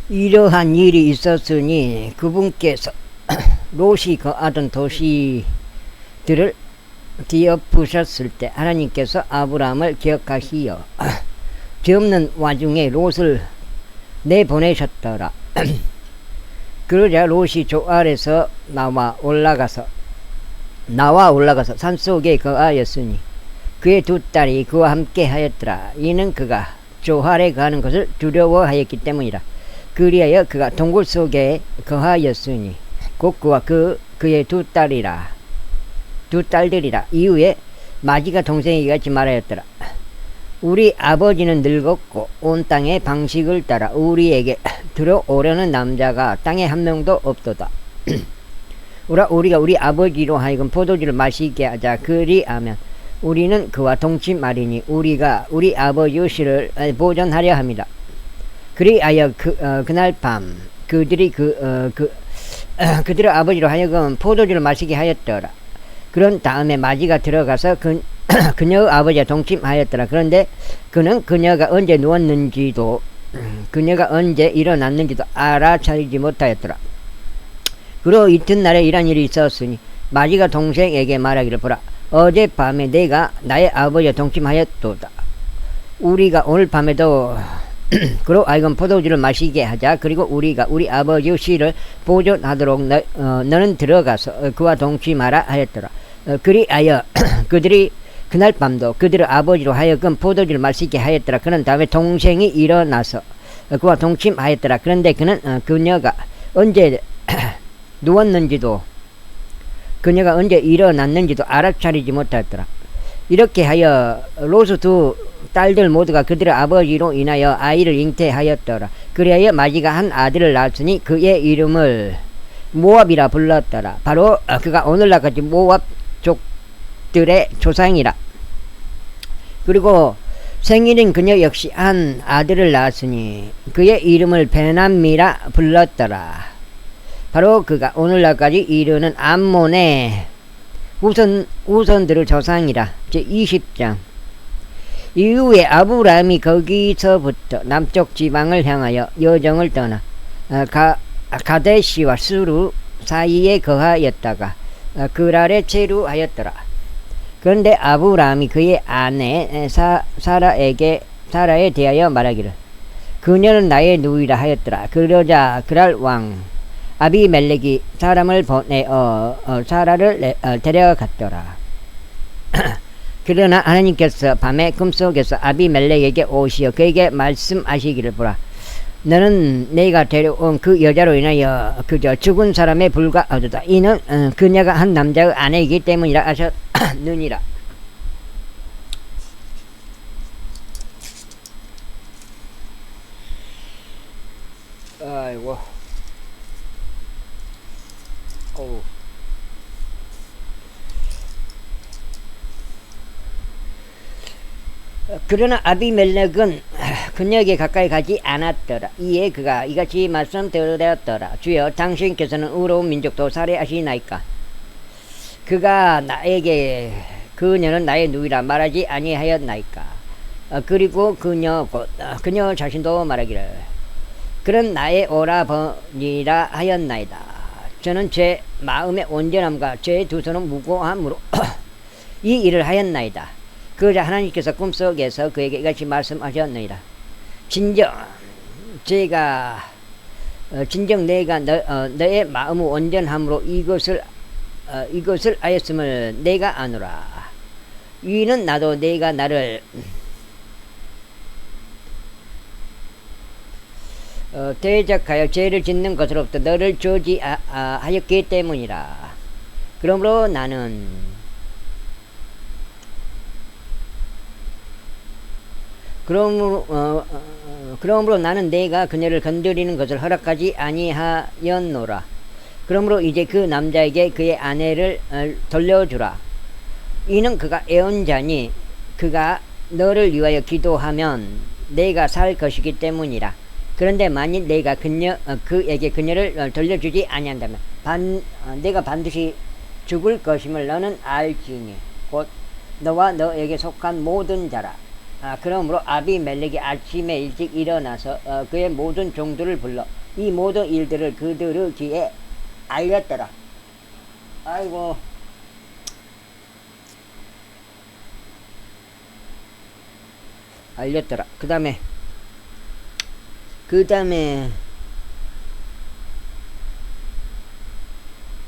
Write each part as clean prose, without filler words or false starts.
이러한 일이 있었으니 그분께서 롯이 거하던 도시들을 뒤엎으셨을 때 하나님께서 아브라함을 기억하시어 죄 없는 와중에 롯을 내보내셨더라. 그러자 롯이 조 아래서 나와 올라가서 산속에 거하였으니 그의 두 딸이 그와 함께 하였더라. 이는 그가 조 아래 가는 것을 두려워하였기 때문이라. 그리하여 그가 동굴 속에 거하였으니 곧 그와 그의 두 딸들이라. 이후에 마지가 동생에게 같이 말하였더라. 우리 아버지는 늙었고 온 땅의 방식을 따라 우리에게 들어오려는 남자가 땅에 한 명도 없도다. 우리가 우리 아버지로 하여금 포도주를 마시게 하자. 그리하면 우리는 그와 동침하리니 우리가 우리 아버지의 씨를 보존하려 합니다. 그리하여 그날 밤 그들의 아버지로 하여금 포도주를 마시게 하였더라. 그런 다음에 마지가 들어가서 그녀의 아버지와 동침하였더라. 그런데 그는 그녀가 언제 누웠는지도 그녀가 언제 일어났는지도 알아차리지 못하였더라. 그러 이튿날에 이런 일이 있었으니 마지가 동생에게 말하기를, 보라, 어젯밤에 내가 나의 아버지와 동침하였도다. 우리가 오늘 밤에도 그로 하여금 포도주를 마시게 하자. 그리고 우리가 우리 아버지의 씨를 보존하도록 너는 들어가서 그와 동침하라 하였더라. 그리하여 그들이 그날 밤도 그들의 아버지로 하여금 포도주를 마시게 하였더라. 그런 다음에 동생이 일어나서 그와 동침하였더라. 그런데 그는 그녀가 언제 누웠는지도 그녀가 언제 일어났는지도 알아차리지 못하였더라. 이렇게 하여 롯의 두 딸들 모두가 그들의 아버지로 인하여 아이를 잉태하였더라. 그리하여 마지가 한 아들을 낳았으니 그의 이름을 모압이라 불렀더라. 바로 그가 오늘날까지 모압 족들의 조상이라. 그리고 생일인 그녀 역시 한 아들을 낳았으니 그의 이름을 베남미라 불렀더라. 바로 그가 오늘날까지 이르는 암몬의 후손들의 조상이라. 제20장. 이후에 아브라함이 거기서부터 남쪽 지방을 향하여 여정을 떠나 가데시와 수루 사이에 거하였다가 그랄에 체류하였더라. 그런데 아브라함이 그의 아내 사라에 대하여 말하기를, 그녀는 나의 누이라 하였더라. 그러자 그랄 왕 아비멜렉이 사람을 보내어 사라를 데려갔더라. 그러나 하나님께서 밤에 꿈속에서 아비멜렉에게 오시어 그에게 말씀하시기를, 보라, 너는 내가 데려온 그 여자로 인하여 그저 죽은 사람에 불과하도다. 이는 그녀가 한 남자의 아내이기 때문이라 하셨느니라. 아이고. 어우. 그러나 아비멜렉은 그녀에게 가까이 가지 않았더라. 이에 그가 이같이 말씀드렸더라. 주여, 당신께서는 의로운 민족도 살해하시나이까? 그가 나에게 그녀는 나의 누이라 말하지 아니하였나이까? 그리고 그녀 자신도 말하기를, 그런 나의 오라버니라 하였나이다. 저는 제 마음의 온전함과 제 두 손은 무고함으로 이 일을 하였나이다. 그러자 하나님께서 꿈속에서 그에게 이같이 말씀하셨느니라. 진정 내가 너의 마음의 온전함으로 이것을 하였음을 내가 아노라. 이는 나도 내가 나를 대적하여 죄를 짓는 것으로부터 너를 저지하였기 때문이라. 그러므로 나는 내가 그녀를 건드리는 것을 허락하지 아니하였노라. 그러므로 이제 그 남자에게 그의 아내를 돌려주라. 이는 그가 애언자니 그가 너를 위하여 기도하면 내가 살 것이기 때문이라. 그런데 만일 내가 그에게 그녀를 돌려주지 아니한다면 내가 반드시 죽을 것임을 너는 알지니 곧 너와 너에게 속한 모든 자라. 그러므로 아비멜렉이 아침에 일찍 일어나서 그의 모든 종들을 불러 이 모든 일들을 그들의 귀에 알렸더라. 아이고, 알렸더라. 그 다음에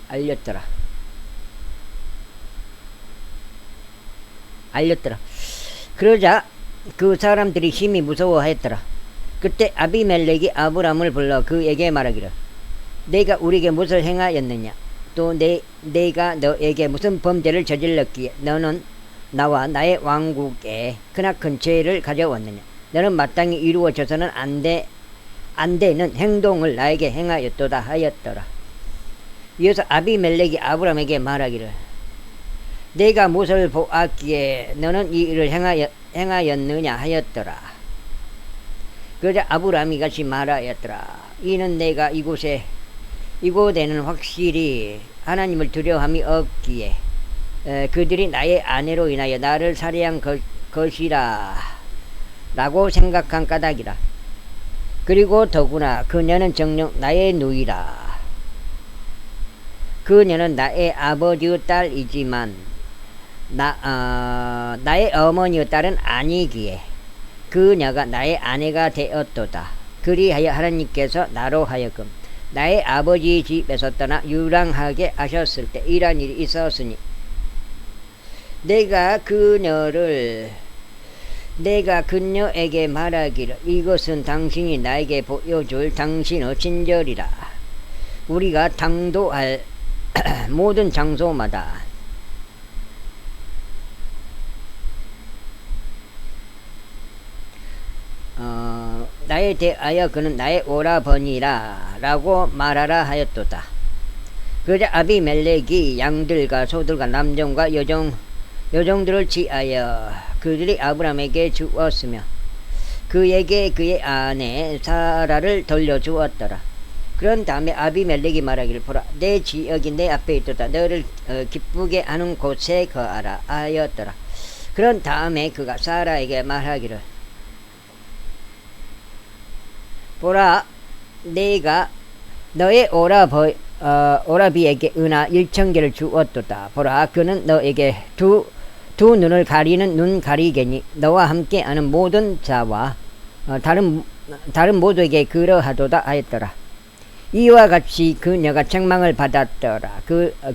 알렸더라. 그러자 그 사람들이 심히 무서워하였더라. 그때 아비멜렉이 아브람을 불러 그에게 말하기를 내가 우리에게 무엇을 행하였느냐, 또 내가 너에게 무슨 범죄를 저질렀기에 너는 나와 나의 왕국에 크나큰 죄를 가져왔느냐. 너는 마땅히 이루어져서는 안 되는 행동을 나에게 행하였도다 하였더라. 이어서 아비멜렉이 아브람에게 말하기를 내가 무엇을 보았기에 너는 이 일을 행하였느냐 하였더라. 그러자 아브람이 같이 말하였더라. 이는 내가 이곳에는 확실히 하나님을 두려움이 없기에 그들이 나의 아내로 인하여 나를 살해한 것이라 라고 생각한 까닭이라. 그리고 더구나 그녀는 정녕 나의 누이라. 그녀는 나의 아버지의 딸이지만 나의 어머니의 딸은 아니기에 그녀가 나의 아내가 되었도다. 그리하여 하나님께서 나로 하여금 나의 아버지 집에서 떠나 유랑하게 하셨을 때 이러한 일이 있었으니 내가 그녀에게 말하기를 이것은 당신이 나에게 보여줄 당신의 친절이라. 우리가 당도할 모든 장소마다 나에 대하여 그는 나의 오라버니라 라고 말하라 하였도다. 그러자 아비멜렉이 양들과 소들과 남종과 여종들을 취하여 그들이 아브람에게 주었으며 그에게 그의 아내 사라를 돌려주었더라. 그런 다음에 아비멜렉이 말하기를 보라, 내 지역이 내 앞에 있도다. 너를 기쁘게 하는 곳에 거하라 하였더라. 그런 다음에 그가 사라에게 말하기를 보라, 내가 너의 오라비에게 은하 1,000개를 주었도다. 보라, 그는 너에게 두 눈을 가리는 눈 가리개니 너와 함께 하는 모든 자와 다른 모두에게 그러하도다 하였더라. 이와 같이 그녀가 책망을 받았더라.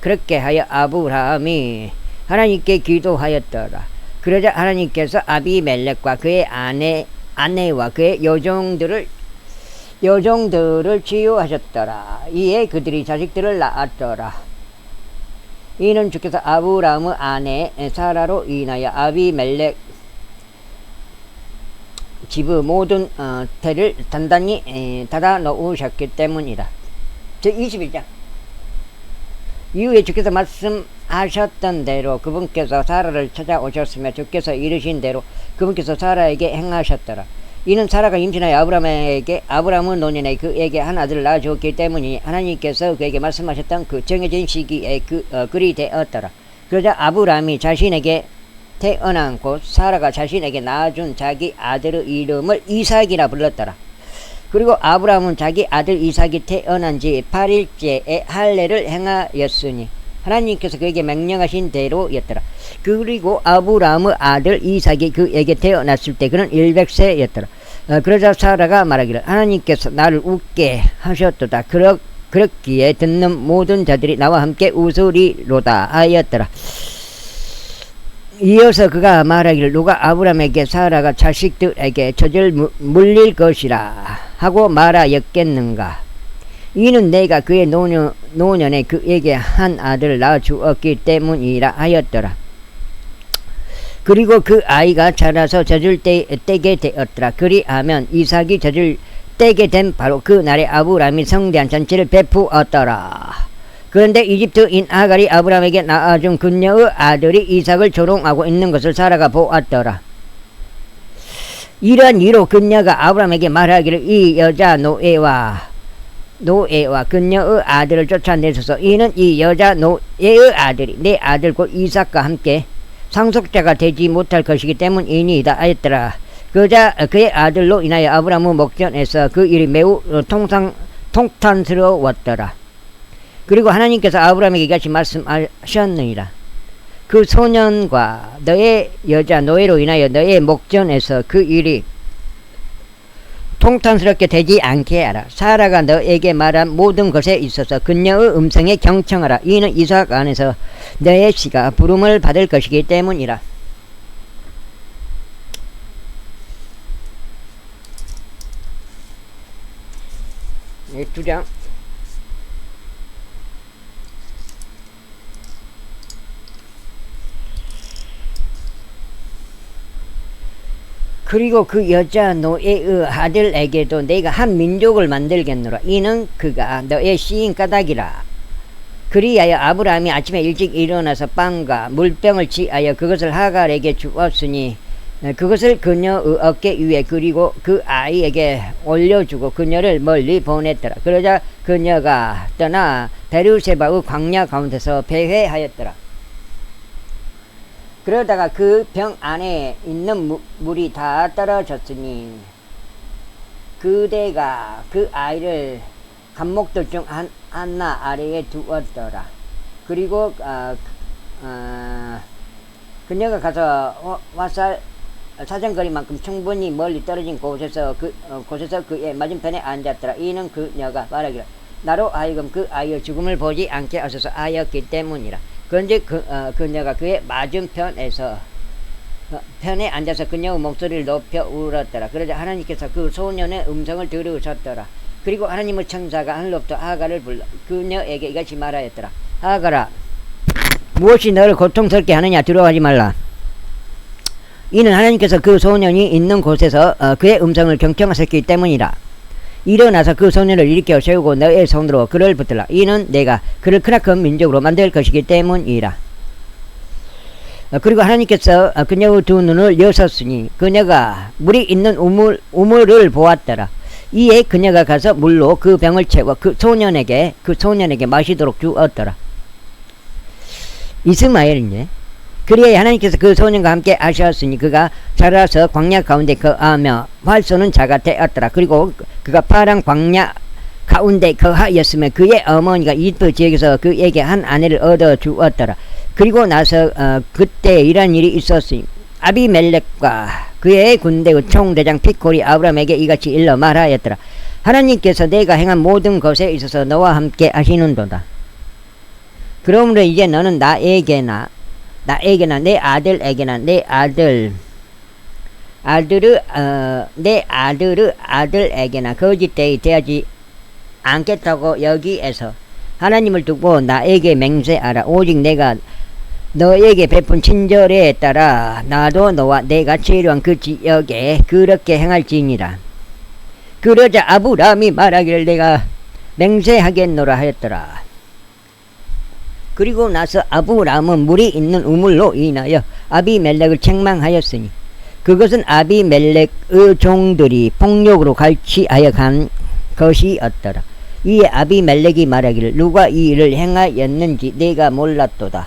그렇게 하여 아브라함이 하나님께 기도하였더라. 그러자 하나님께서 아비멜렉과 그의 아내와 그의 여종들을 치유하셨더라. 이에 그들이 자식들을 낳았더라. 이는 주께서 아브라함의 아내 사라로 인하여 아비멜렉 집의 모든 태를 단단히 닫아 놓으셨기 때문이다. 제21장 이후에 주께서 말씀하셨던 대로 그분께서 사라를 찾아오셨으며 주께서 이르신 대로 그분께서 사라에게 행하셨더라. 이는 사라가 임신하여 아브라함의 노년에 그에게 한 아들을 낳아주었기 때문이니 하나님께서 그에게 말씀하셨던 그 정해진 시기에 그리 되었더라. 그러자 아브라함이 자신에게 태어난 곳 사라가 자신에게 낳아준 자기 아들의 이름을 이삭이라 불렀더라. 그리고 아브라함은 자기 아들 이삭이 태어난 지 8일째에 할례를 행하였으니 하나님께서 그에게 명령하신 대로였더라. 그리고 아브라함의 아들 이삭이 그에게 태어났을 때 그는 100세였더라. 그러자 사라가 말하기를 하나님께서 나를 웃게 하셨도다. 그렇기에 듣는 모든 자들이 나와 함께 웃으리로다 하였더라. 이어서 그가 말하기를 누가 아브라함에게 사라가 자식들에게 젖을 물릴 것이라 하고 말하였겠는가. 이는 내가 그의 노년에 그에게 한 아들을 낳아주었기 때문이라 하였더라. 그리고 그 아이가 자라서 젖을 떼게 되었더라. 그리하면 이삭이 젖을 떼게 된 바로 그 날에 아브라함이 성대한 잔치를 베푸었더라. 그런데 이집트인 아갈이 아브라함에게 낳아준 그녀의 아들이 이삭을 조롱하고 있는 것을 사라가 보았더라. 이러한 이로 그녀가 아브라함에게 말하기를 이 여자 노예와 그녀의 아들을 쫓아내소서. 이는 이 여자 노예의 아들이 내 아들 곧 이삭과 함께 상속자가 되지 못할 것이기 때문이니이다 하였더라. 그의 아들로 인하여 아브라함의 목전에서 그 일이 매우 통탄스러웠더라. 그리고 하나님께서 아브라함에게 이같이 말씀하셨느니라. 그 소년과 너의 여자 노예로 인하여 너의 목전에서 그 일이 통탄스럽게 되지 않게 하라. 사라가 너에게 말한 모든 것에 있어서 그녀의 음성에 경청하라. 이는 이삭 안에서 너의 씨가 부름을 받을 것이기 때문이라. 네, 2장. 그리고 그 여자 노예의 아들에게도 내가 한 민족을 만들겠노라. 이는 그가 너의 씨인 까닭이라. 그리하여 아브라함이 아침에 일찍 일어나서 빵과 물병을 취하여 그것을 하갈에게 주었으니 그것을 그녀의 어깨 위에 그리고 그 아이에게 올려주고 그녀를 멀리 보냈더라. 그러자 그녀가 떠나 베르세바의 광야 가운데서 배회하였더라. 그러다가 그 병 안에 있는 물이 다 떨어졌으니 그대가 그 아이를 감목들 중 하나 아래에 두었더라. 그리고 그녀가 가서 화살 사정거리만큼 충분히 멀리 떨어진 곳에서 그의 맞은편에 앉았더라. 이는 그녀가 말하기를 나로 하여금 그 아이의 죽음을 보지 않게 하소서 하였기 때문이라. 그런데 그녀가 그의 맞은편에 앉아서 그녀의 목소리를 높여 울었더라. 그러자 하나님께서 그 소년의 음성을 들으셨더라. 그리고 하나님의 천사가 하늘로부터 하갈을 불러 그녀에게 이같이 말하였더라. 하갈아, 무엇이 너를 고통스럽게 하느냐? 두려워하지 말라. 이는 하나님께서 그 소년이 있는 곳에서 그의 음성을 경청하셨기 때문이라. 일어나서 그 소년을 일으켜 세우고 너의 손으로 그를 붙들라. 이는 내가 그를 크나큰 민족으로 만들 것이기 때문이라. 그리고 하나님께서 그녀의 두 눈을 여셨으니 그녀가 물이 있는 우물을 보았더라. 이에 그녀가 가서 물로 그 병을 채워 그 소년에게 마시도록 주었더라. 이스마엘이네. 그리하여 하나님께서 그 소년과 함께 하셨으니 그가 자라서 광야 가운데 거하며 활쏘는 자가 되었더라. 그리고 그가 파란 광야 가운데 거하였으며 그의 어머니가 이집트 지역에서 그에게 한 아내를 얻어 주었더라. 그리고 나서 그때 이런 일이 있었으니 아비멜렉과 그의 군대의 총대장 피콜이 아브라함에게 이같이 일러 말하였더라. 하나님께서 내가 행한 모든 것에 있어서 너와 함께 하시는도다. 그러므로 이제 너는 나에게나 내 아들에게나 내 아들에게나 거짓되이 대하지 않겠다고 여기에서 하나님을 두고 나에게 맹세하라. 오직 내가 너에게 베푼 친절에 따라 나도 너와 내가 체류한 그 지역에 그렇게 행할지니라. 그러자 아브라함이 말하기를 내가 맹세하겠노라 하였더라. 그리고 나서 아브라함은 물이 있는 우물로 인하여 아비멜렉을 책망하였으니 그것은 아비멜렉의 종들이 폭력으로 갈취하여 간 것이었더라. 이에 아비멜렉이 말하기를 누가 이 일을 행하였는지 내가 몰랐도다.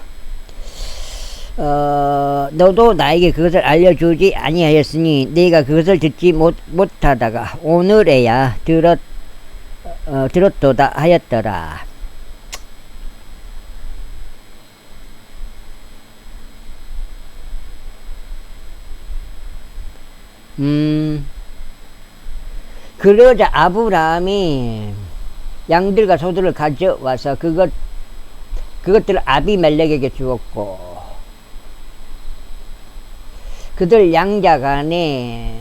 너도 나에게 그것을 알려주지 아니하였으니 내가 그것을 듣지 못하다가 오늘에야 들었도다 하였더라. 그러자 아브라함이 양들과 소들을 가져와서 그것들을 아비멜렉에게 주었고 그들 양자 간에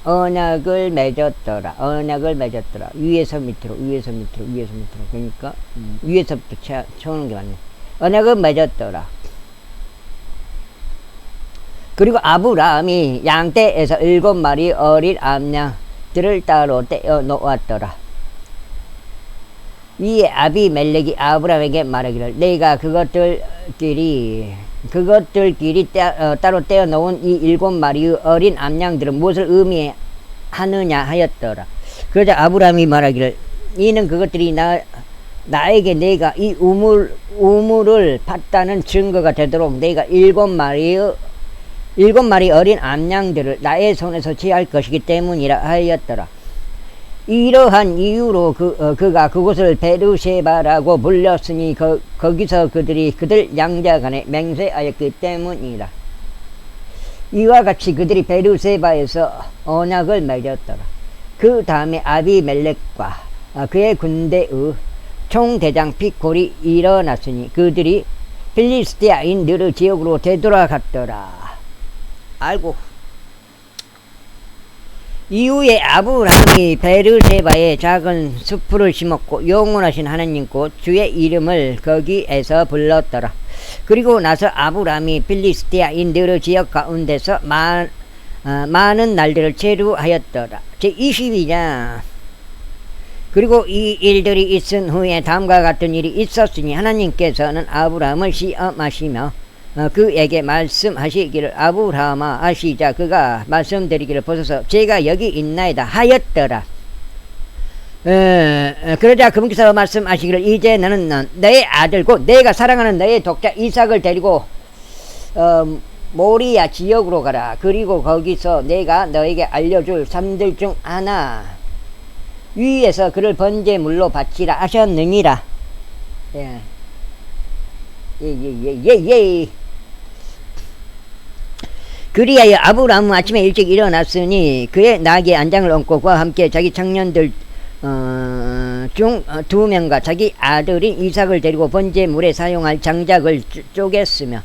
언약을 맺었더라. 위에서 밑으로 그러니까 위에서부터 쳐오는 게 맞네. 언약을 맺었더라. 그리고 아브라함이 양떼에서 7마리 어린 암양들을 따로 떼어 놓았더라. 이에 아비멜렉이 아브라함에게 말하기를 내가 그것들끼리 따로 떼어 놓은 이 7마리의 어린 암양들은 무엇을 의미하느냐 하였더라. 그러자 아브라함이 말하기를 이는 그것들이 나에게 내가 이 우물을 팠다는 증거가 되도록 내가 7마리 어린 암양들을 나의 손에서 취할 것이기 때문이라 하였더라. 이러한 이유로 그가 그곳을 베르세바라고 불렸으니 거기서 그들 양자 간에 맹세하였기 때문이라. 이와 같이 그들이 베르세바에서 언약을 맺었더라. 그 다음에 아비멜렉과 그의 군대의 총대장 픽골이 일어났으니 그들이 필리스티아인 느르 지역으로 되돌아갔더라. 알고 이후에 아브라함이 베르세바에 작은 숲을 심었고 영원하신 하나님 곧 주의 이름을 거기에서 불렀더라. 그리고 나서 아브라함이 필리스티아인 느르 지역 가운데서 많은 날들을 체류하였더라. 제22장. 그리고 이 일들이 있은 후에 다음과 같은 일이 있었으니 하나님께서는 아브라함을 시험하시며 그에게 말씀하시기를 아브라함아 아시자 그가 말씀드리기를 보소서 제가 여기 있나이다 하였더라. 그러자 그분께서 말씀하시기를 이제 너는 너의 아들 곧 내가 사랑하는 너의 독자 이삭을 데리고 모리아 지역으로 가라. 그리고 거기서 내가 너에게 알려줄 삶들 중 하나 위에서 그를 번제물로 바치라 하셨느니라. 그리하여 아브라함은 아침에 일찍 일어났으니 그의 나귀 안장을 얹고 그와 함께 자기 청년들 중 2명과 자기 아들인 이삭을 데리고 번제물에 사용할 장작을 쪼갰으며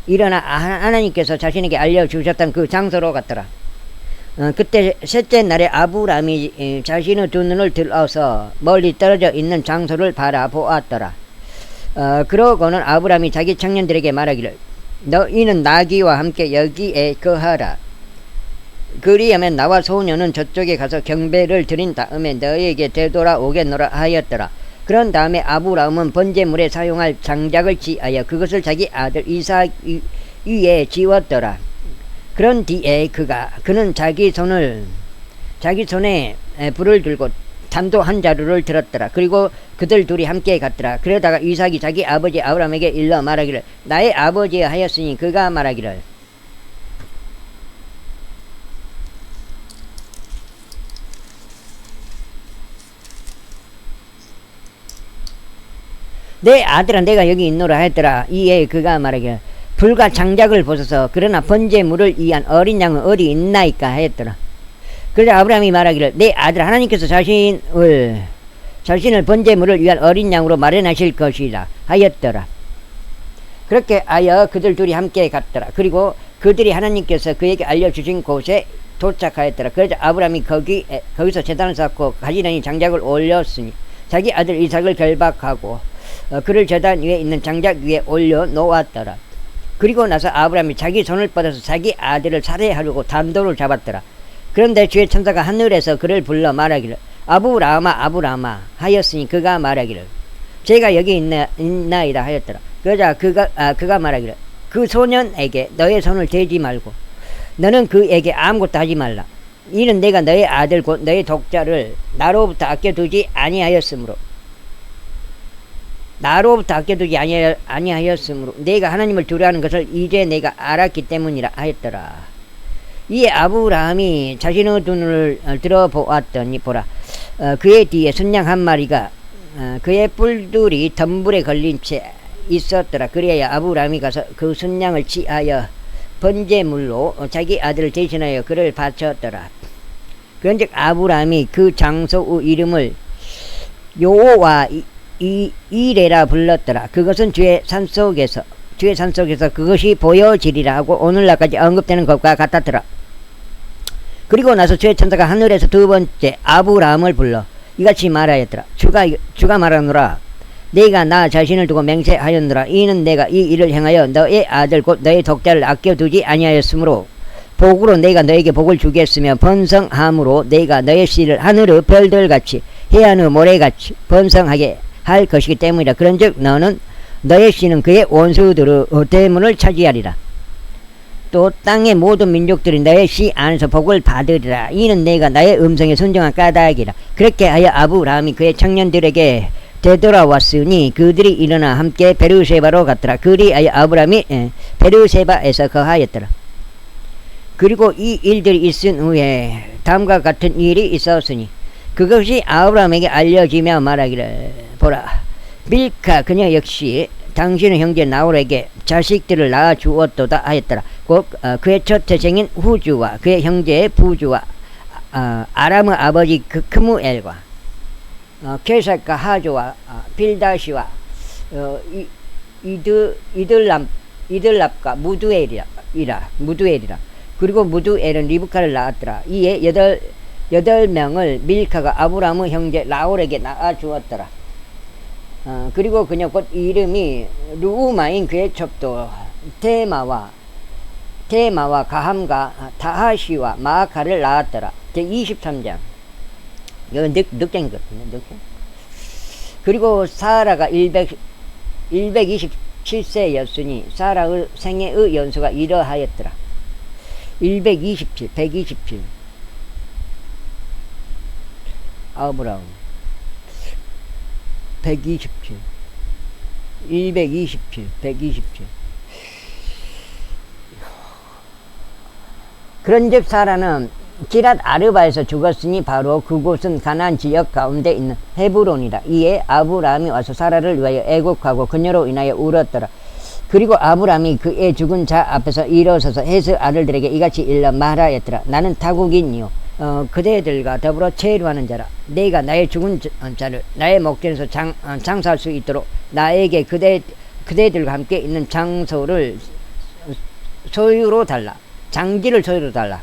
일어나 하나님께서 자신에게 알려주셨던 그 장소로 갔더라. 그때 셋째 날에 아브라함이 자신의 2눈을 들어서 멀리 떨어져 있는 장소를 바라보았더라. 그러고는 아브라함이 자기 청년들에게 말하기를 너희는 나귀와 함께 여기에 거하라. 그리하면 나와 소녀는 저쪽에 가서 경배를 드린 다음에 너희에게 되돌아오겠노라 하였더라. 그런 다음에 아브라함은 번제물에 사용할 장작을 취하여 그것을 자기 아들 이삭 위에 지웠더라. 그런 뒤에 그는 자기 손에 불을 들고 담도 한 자루를 들었더라. 그리고 그들 둘이 함께 갔더라. 그러다가 이삭이 자기 아버지 아브라함에게 일러 말하기를 나의 아버지 하였으니 그가 말하기를 내 아들아 내가 여기 있노라 하였더라. 이에 그가 말하기를 불과 장작을 보소서 그러나 번제물을 위한 어린 양은 어디 있나이까 하였더라. 그래서 아브라함이 말하기를 내 아들 하나님께서 자신을 번제물을 위한 어린 양으로 마련하실 것이라 하였더라. 그렇게 하여 그들 둘이 함께 갔더라. 그리고 그들이 하나님께서 그에게 알려주신 곳에 도착하였더라. 그래서 아브라함이 거기서 제단을 쌓고 가지런히 장작을 올렸으니 자기 아들 이삭을 결박하고 그를 제단 위에 있는 장작 위에 올려 놓았더라. 그리고 나서 아브라함이 자기 손을 뻗어서 자기 아들을 살해하려고 담도를 잡았더라. 그런데 주의 천사가 하늘에서 그를 불러 말하기를 아브라함아 아브라함아 하였으니 그가 말하기를 제가 여기 있나이다 하였더라. 그러자 그가 말하기를 그 소년에게 너의 손을 대지 말고 너는 그에게 아무것도 하지 말라. 이는 내가 너의 아들 곧 너의 독자를 나로부터 아껴두지 아니하였으므로 내가 하나님을 두려워하는 것을 이제 내가 알았기 때문이라 하였더라. 이에 아브라함이 자신의 눈을 들어보았더니 보라 그의 뒤에 순양 한 마리가 그의 뿔들이 덤불에 걸린 채 있었더라. 그래야 아브라함이 가서 그 순양을 취하여 번제물로 자기 아들을 대신하여 그를 바쳤더라. 그런즉 아브라함이 그 장소의 이름을 여호와 이레라 불렀더라. 그것은 주의 산속에서 그것이 보여지리라 하고 오늘날까지 언급되는 것과 같았더라. 그리고 나서 주의 천사가 하늘에서 2번째 아브라함을 불러 이같이 말하였더라. 주가 말하노라. 내가 나 자신을 두고 맹세하였노라. 이는 내가 이 일을 행하여 너의 아들 곧 너의 독자를 아껴두지 아니하였으므로 복으로 내가 너에게 복을 주겠으며 번성함으로 내가 너의 씨를 하늘의 별들같이 해안의 모래같이 번성하게 할 것이기 때문이라. 그런즉 너는 너의 씨는 그의 원수들의 대문을 차지하리라. 또 땅의 모든 민족들이 너의 씨 안에서 복을 받으리라. 이는 내가 나의 음성에 순종한 까닭이라. 그렇게 하여 아브라함이 그의 청년들에게 되돌아왔으니 그들이 일어나 함께 베르세바로 갔더라. 그리하여 아브라함이 베르세바에서 거하였더라. 그리고 이 일들이 있은 후에 다음과 같은 일이 있었으니 그것이 아브라함에게 알려지며 말하기를 보라 밀카 그녀 역시 당신의 형제 나홀에게 자식들을 낳아 주었도다 하였더라. 곧 그의 첫 태생인 후주와 그의 형제의 부주와 아람의 아버지 크무엘과 케삭과 하조와 빌다시와 이들랍과 무두엘이라. 그리고 무두엘은 리브카를 낳았더라. 이에 여덟 명을 밀카가 아브라함의 형제 나홀에게 낳아 주었더라. 그리고 그녀 곧 이름이 루우마인 그의 첩도 테마와 가함과 타하시와 마아카를 낳았더라. 제23장. 이건 늑장이거든요. 그리고 사라가 127세였으니 사라의 생애의 연수가 이러하였더라. 127 아브라함 127 그런즉 사라는 기랏 아르바에서 죽었으니 바로 그곳은 가나안 지역 가운데 있는 헤브론이라. 이에 아브라함이 와서 사라를 위하여 애곡하고 그녀로 인하여 울었더라. 그리고 아브라함이 그의 죽은 자 앞에서 일어서서 헷의 아들들에게 이같이 일러 말하였더라. 나는 타국인이요 그대들과 더불어 체류하는 자라. 내가 나의 죽은 자를 나의 목전에서 장사할 수 있도록 나에게 그대들과 함께 있는 장소를 소유로 달라. 장지를 소유로 달라.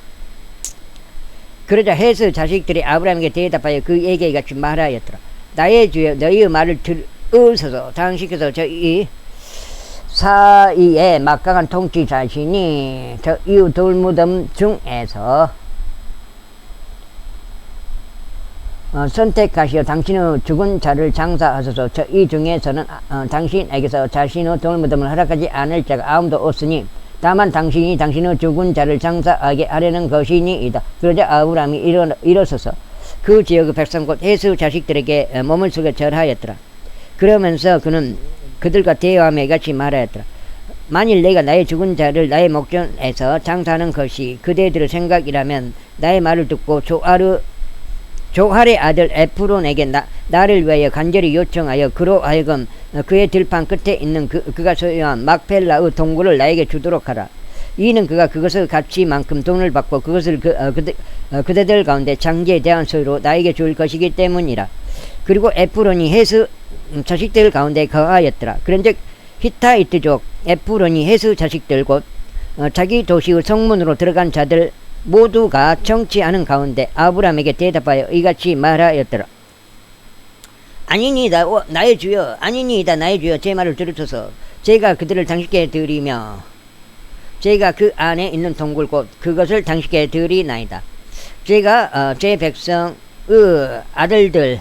그러자 헷의 자식들이 아브라함에게 대답하여 그에게 이같이 말하였더라. 나의 주여 너희의 말을 들으소서. 당신께서 저희 사이에 막강한 통치자시니 저 이웃 돌무덤 중에서 선택하시어 당신의 죽은 자를 장사하소서. 저 이 중에서는 당신에게서 자신의 돌무덤을 허락하지 않을 자가 아무도 없으니 다만 당신이 당신의 죽은 자를 장사하게 하려는 것이니이다. 그러자 아브라함이 일어서서 그 지역의 백성 곧 헷의 자식들에게 몸을 숙여 절하였더라. 그러면서 그는 그들과 대화하며 이같이 말하였더라. 만일 내가 나의 죽은 자를 나의 목전에서 장사하는 것이 그대들의 생각이라면 나의 말을 듣고 조할의 아들 에프론에게 나를 위하여 간절히 요청하여 그로 하여금 그의 들판 끝에 있는 그가 소유한 막펠라의 동굴을 나에게 주도록 하라. 이는 그가 그것의 가치만큼 돈을 받고 그것을 그대들 가운데 장기에 대한 소유로 나에게 줄 것이기 때문이라. 그리고 에프론이 헷의 자식들 가운데 거하였더라. 그런즉 히타이트족 에프론이 헷의 자식들 곧 자기 도시의 성문으로 들어간 자들 모두가 정치하는 가운데 아브라함에게 대답하여 이같이 말하였더라. 아니니이다 나의 주여 제 말을 들으소서. 제가 그들을 당신께 드리며 제가 그 안에 있는 동굴 곧 그것을 당신께 드리나이다. 제가 제 백성의 아들들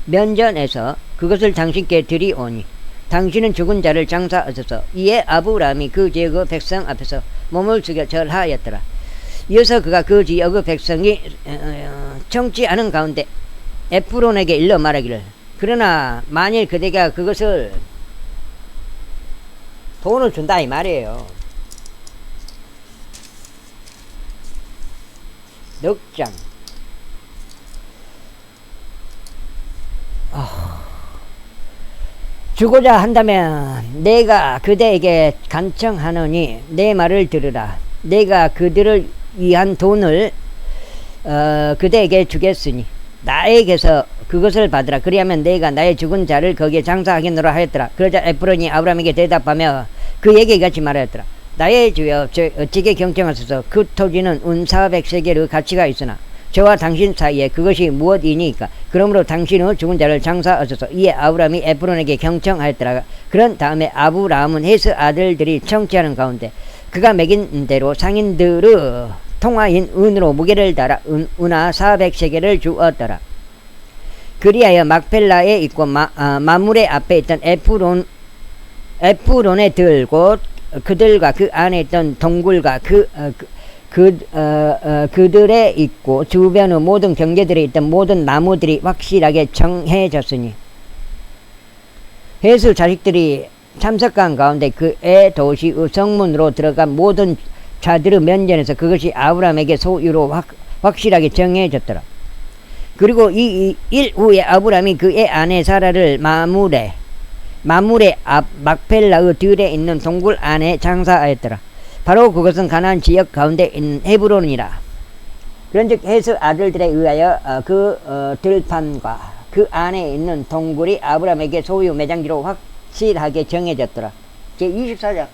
면전에서 그것을 당신께 드리오니 당신은 죽은 자를 장사하소서. 이에 아브라함이 그 지역의 백성 앞에서 몸을 숙여 절하였더라. 이어서 그가 그 지역의 백성이 청취하는 가운데 에프론에게 일러 말하기를 그러나 만일 그대가 그것을 돈을 준다 이 말이에요. 넉장 주고자 한다면 내가 그대에게 간청하노니 내 말을 들으라. 내가 그들을 위한 돈을 그대에게 주겠으니 나에게서 그것을 받으라. 그리하면 내가 나의 죽은 자를 거기에 장사하겠노라 하였더라. 그러자 에프론이 아브라함에게 대답하며 그에게 이같이 말하였더라. 나의 주여 어찌게 경청하소서. 그 토지는 운 400세겔의 가치가 있으나 저와 당신 사이에 그것이 무엇이니까. 그러므로 당신의 죽은 자를 장사하소서. 이에 아브라함이 에프론에게 경청하였더라. 그런 다음에 아브라함은 헷의 아들들이 청취하는 가운데 그가 매긴 대로 상인들의 통화인 은으로 무게를 달아 은화 400세겔을 주었더라. 그리하여 막펠라에 있고 마물의 앞에 있던 에프론에 들고 그들과 그 안에 있던 동굴과 그들에 있고 주변의 모든 경계들에 있던 모든 나무들이 확실하게 정해졌으니 해수 자식들이 참석한 가운데 그의 도시의 성문으로 들어간 모든 자들의 면전에서 그것이 아브라함에게 소유로 확실하게 정해졌더라. 그리고 이 일 후에 아브라함이 그의 아내 사라를 마물의 앞 막펠라의 들에 있는 동굴 안에 장사하였더라. 바로 그것은 가나안 지역 가운데 있는 헤브론이라. 그런즉 헷의 아들들에 의하여 들판과 그 안에 있는 동굴이 아브라함에게 소유 매장지로 확실하게 정해졌더라. 제24장.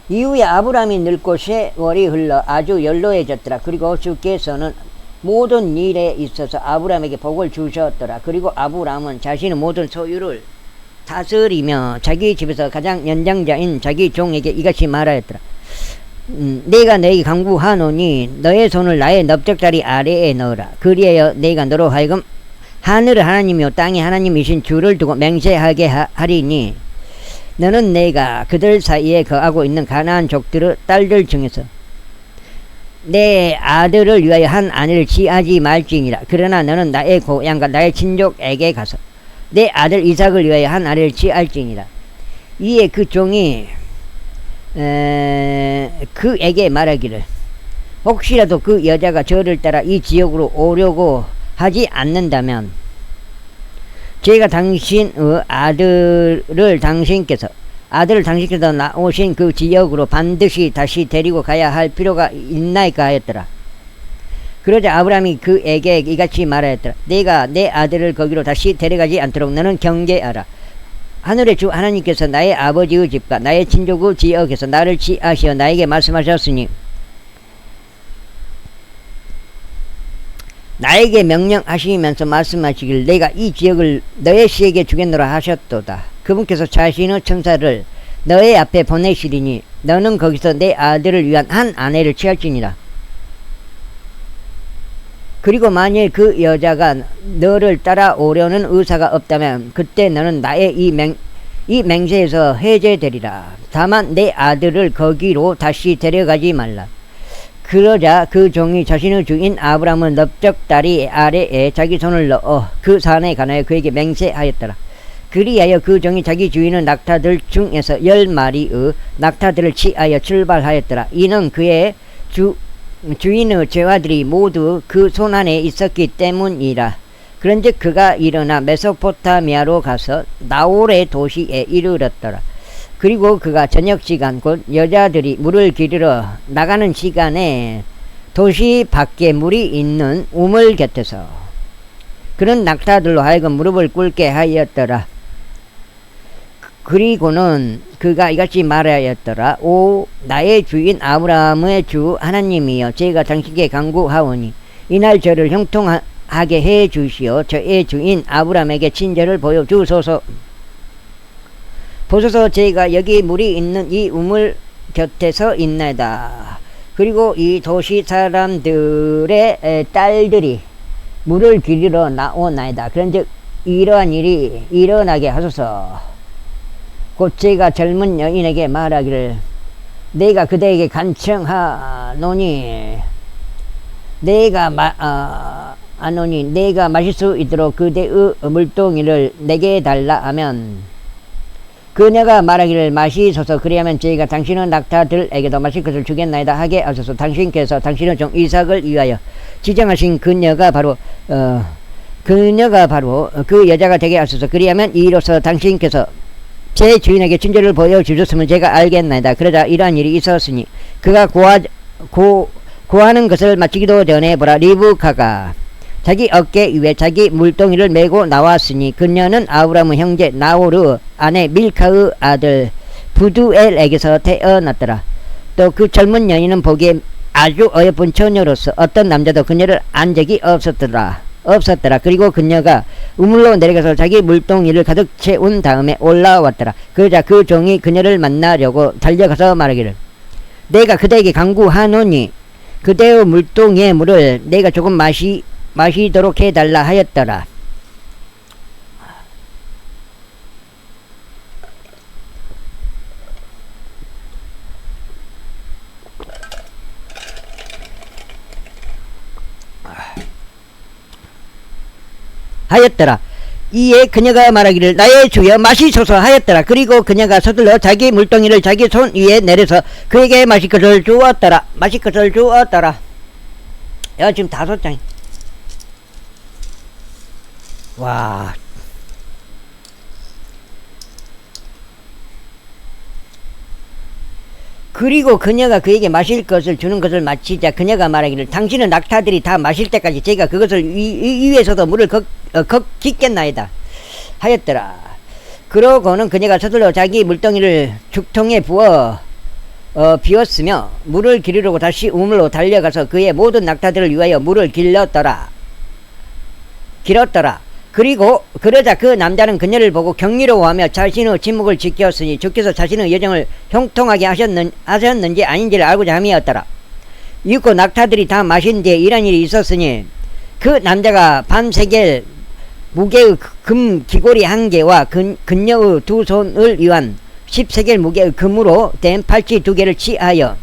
이후에 아브라함이 늙고 세월이 흘러 아주 연로해졌더라. 그리고 주께서는 모든 일에 있어서 아브라함에게 복을 주셨더라. 그리고 아브라함은 자신의 모든 소유를 다스리며 자기 집에서 가장 연장자인 자기 종에게 이같이 말하였더라. 내가 너에게 강구하노니 너의 손을 나의 넓적다리 아래에 넣으라. 그리하여 내가 너로 하여금 하늘의 하나님이요 땅의 하나님이신 주를 두고 맹세하게 하리니 너는 내가 그들 사이에 거하고 있는 가나안 족들의 딸들 중에서 내 아들을 위하여 한 아내를 취하지 말지니라. 그러나 너는 나의 고향과 나의 친족에게 가서 내 아들 이삭을 위하여 한 아내를 취할지니라. 이에 그 종이 그에게 말하기를 혹시라도 그 여자가 저를 따라 이 지역으로 오려고 하지 않는다면 제가 당신의 아들을 당신께서 나오신 그 지역으로 반드시 다시 데리고 가야 할 필요가 있나이까 하였더라. 그러자 아브라함이 그에게 이같이 말하였더라. 내가 내 아들을 거기로 다시 데려가지 않도록 너는 경계하라. 하늘의 주 하나님께서 나의 아버지의 집과 나의 친족의 지역에서 나를 취하시어 나에게 말씀하셨으니 나에게 명령하시면서 말씀하시길 내가 이 지역을 너의 씨에게 주겠노라 하셨도다. 그분께서 자신의 천사를 너의 앞에 보내시리니 너는 거기서 내 아들을 위한 한 아내를 취할지니라. 그리고 만일 그 여자가 너를 따라오려는 의사가 없다면 그때 너는 나의 이 맹세에서 해제되리라. 다만 내 아들을 거기로 다시 데려가지 말라. 그러자 그 종이 자신의 주인 아브라함의 넓적다리 아래에 자기 손을 넣어 그 산에 관하여 그에게 맹세하였더라. 그리하여 그 종이 자기 주인의 낙타들 중에서 10마리의 낙타들을 취하여 출발하였더라. 이는 그의 주인의 재화들이 모두 그 손안에 있었기 때문이라. 그런즉 그가 일어나 메소포타미아로 가서 나홀의 도시에 이르렀더라. 그리고 그가 저녁시간 곧 여자들이 물을 기르러 나가는 시간에 도시 밖에 물이 있는 우물 곁에서 그런 낙타들로 하여금 무릎을 꿇게 하였더라. 그리고는 그가 이같이 말하였더라. 오 나의 주인 아브라함의 주 하나님이여 제가 당신께 간구하오니 이날 저를 형통하게 해 주시어 저의 주인 아브라함에게 친절을 보여주소서. 보소서 제가 여기 물이 있는 이 우물 곁에서 있나이다. 그리고 이 도시 사람들의 딸들이 물을 기르러 나오나이다. 그런즉 이러한 일이 일어나게 하소서. 곧 제가 젊은 여인에게 말하기를 내가 그대에게 간청하노니 내가 마실 수 있도록 그대의 물동이를 내게 달라 하면 그녀가 말하기를 마시소서. 그리하면 저희가 당신의 낙타들에게도 마실 것을 주겠나이다 하게 하소서. 당신께서 당신의 종 이삭을 위하여 지정하신 그녀가 바로 그 여자가 되게 하소서. 그리하면 이로써 당신께서 제 주인에게 친절을 보여주셨으면 제가 알겠나이다. 그러자 이러한 일이 있었으니 그가 구하는 것을 마치기도 전에 보라 리브카가 자기 어깨 위에 자기 물동이를 메고 나왔으니 그녀는 아브라함의 형제 나홀의 아내 밀카의 아들 부두엘에게서 태어났더라. 또 그 젊은 여인은 보기에 아주 어여쁜 처녀로서 어떤 남자도 그녀를 안 적이 없었더라. 그리고 그녀가 우물로 내려가서 자기 물동이를 가득 채운 다음에 올라왔더라. 그러자 그 종이 그녀를 만나려고 달려가서 말하기를 내가 그대에게 간구하노니 그대의 물동이의 물을 내가 조금 마시도록 해달라 하였더라. 이에 그녀가 말하기를 나의 주여 마시소서 하였더라. 그리고 그녀가 서둘러 자기 물동이를 자기 손 위에 내려서 그에게 마실 것을 주었더라. 마실 것을 주었더라. 야, 지금 5장. 와. 그리고 그녀가 그에게 마실 것을 주는 것을 마치자 그녀가 말하기를 당신은 낙타들이 다 마실 때까지 제가 그것을 위에서도 물을 깃겠나이다 하였더라. 그러고는 그녀가 서둘러 자기 물동이를 죽통에 부어 비웠으며 물을 기르려고 다시 우물로 달려가서 그의 모든 낙타들을 위하여 물을 길었더라. 그리고 그러자 그 남자는 그녀를 보고 경이로워하며 자신의 침묵을 지켰으니 주께서 자신의 여정을 형통하게 하셨는지 아닌지를 알고자 함이었더라. 이윽고 낙타들이 다 마신 뒤에 이런 일이 있었으니 그 남자가 반세겔 무게의 금 기고리 1개와 그녀의 2손을 위한 10세겔 무게의 금으로 된 팔찌 2개를 취하여